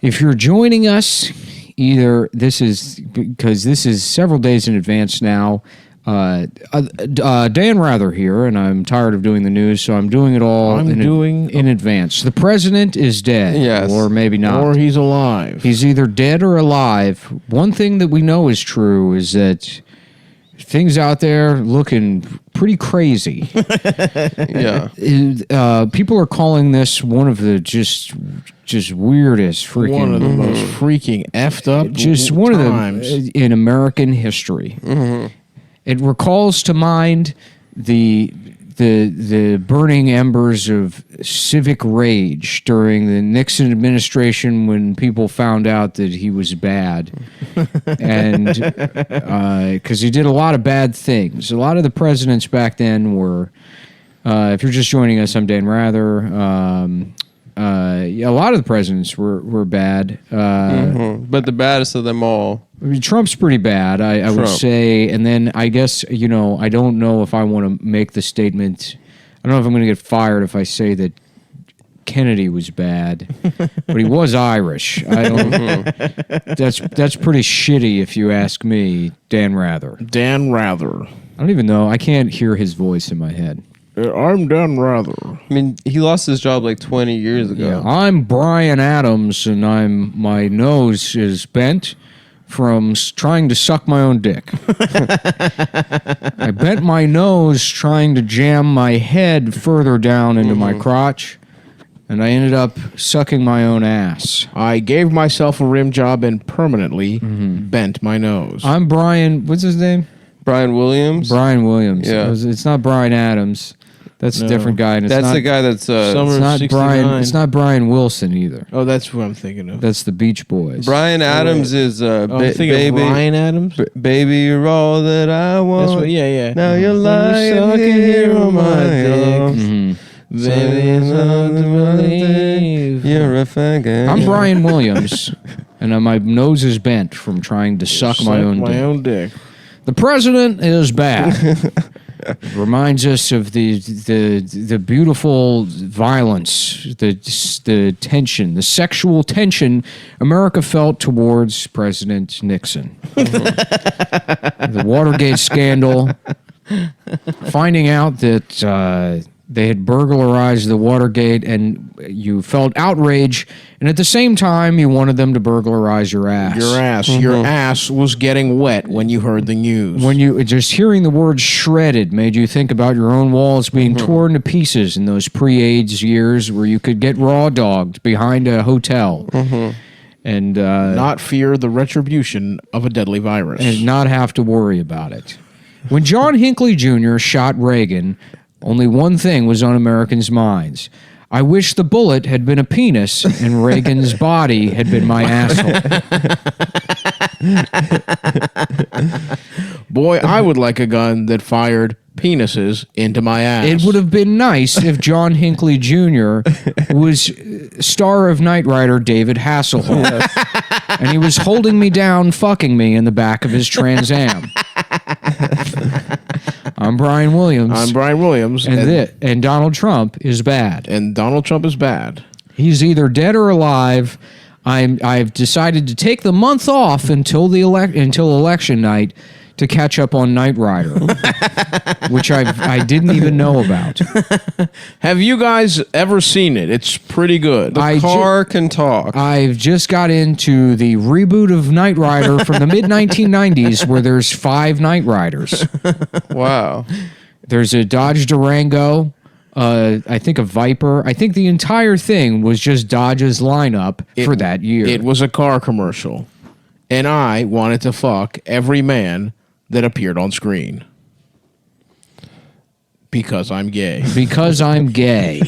If you're joining us, either this is because this is several days in advance now. Dan Rather here, and I'm tired of doing the news, so I'm doing it all in advance. The president is dead, yes, or maybe not, or he's alive. He's either dead or alive. One thing that we know is true is that things out there looking pretty crazy. Yeah. People are calling this one of the just weirdest freaking... One of the most freaking effed up just one times. Of the... in American history. Mm-hmm. It recalls to mind the burning embers of civic rage during the Nixon administration when people found out that he was bad. And because he did a lot of bad things. A lot of the presidents back then were, if you're just joining us, I'm Dan Rather. A lot of the presidents were bad. But the baddest of them all. I mean, Trump's pretty bad, I would say. And then I guess, I don't know if I want to make the statement. I don't know if I'm going to get fired if I say that Kennedy was bad, but he was Irish. I don't. That's pretty shitty if you ask me, Dan Rather. Dan Rather. I don't even know. I can't hear his voice in my head. I'm Dan Rather. I mean, he lost his job like 20 years ago. Yeah, I'm Brian Adams, and my nose is bent from trying to suck my own dick. I bent my nose trying to jam my head further down into my crotch, and I ended up sucking my own ass. I gave myself a rim job and permanently bent my nose. I'm Brian, what's his name? Brian Williams? Brian Williams. Yeah. It's not Brian Adams. That's a different guy. And that's the guy that's... Summer it's not 69. Brian. It's not Brian Wilson either. Oh, that's who I'm thinking of. That's the Beach Boys. Brian Adams is baby. Brian Adams? Baby, you're all that I want. That's what, yeah. Now you're lying here on my dick. Baby, it's hard to believe. You're a faggot. I'm Brian Williams, and my nose is bent from trying to suck my own dick. The president is bad. Reminds us of the beautiful violence, the tension, the sexual tension America felt towards President Nixon. The Watergate scandal, finding out that they had burglarized the Watergate, and you felt outrage, and at the same time, you wanted them to burglarize your ass. Your ass was getting wet when you heard the news. When you just hearing the word "shredded" made you think about your own walls being torn to pieces in those pre-AIDS years, where you could get raw dogged behind a hotel, and not fear the retribution of a deadly virus, and not have to worry about it. When John Hinckley Jr. shot Reagan, only one thing was on Americans' minds. I wish the bullet had been a penis and Reagan's body had been my asshole. Boy, I would like a gun that fired penises into my ass. It would have been nice if John Hinckley Jr. was star of Knight Rider David Hasselhoff. And he was holding me down, fucking me in the back of his Trans Am. I'm Brian Williams. I'm Brian Williams. And Donald Trump is bad. And Donald Trump is bad. He's either dead or alive. I've decided to take the month off until election night to catch up on Knight Rider, which I didn't even know about. Have you guys ever seen it? It's pretty good. The car can talk. I've just got into the reboot of Knight Rider from the mid-1990s where there's 5 Knight Riders. Wow. There's a Dodge Durango, I think a Viper. I think the entire thing was just Dodge's lineup for that year. It was a car commercial, and I wanted to fuck every man that appeared on screen. Because I'm gay. Because I'm gay.